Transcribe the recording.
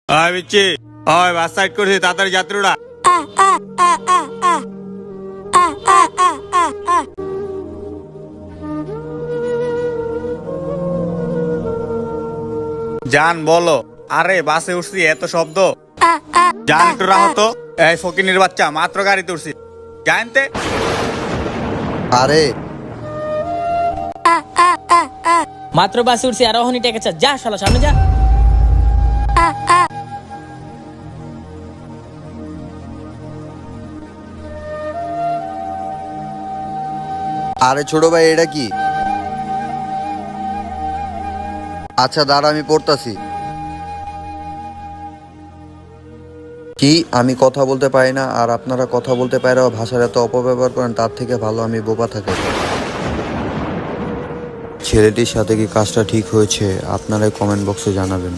ওই বিচ্ছি, ওই বাস সাইড করছি, তাড়াতাড়ি যাত্রীরা। জান বলো। আরে বাসে উঠছি, এত শব্দ। জান একটু রাহত। এই ফকিনির বাচ্চা, মাত্র গাড়িতে উঠছি, জানতে। আরে মাত্র বাসে উঠছি আর ওখানে টেকেছে, যা শালা সামনে যা। আরে ছোট ভাই, এটা কি? আচ্ছা দাঁড়া, আমি পড়তাছি। কি আমি কথা বলতে পারি না, আর আপনারা কথা বলতে পারেও ভাষার এত অপব্যবহার করেন? তার থেকে ভালো আমি বোবা থাকি। ছেলেটির সাথে কি কাজটা ঠিক হয়েছে? আপনারাই কমেন্ট বক্সে জানাবেন।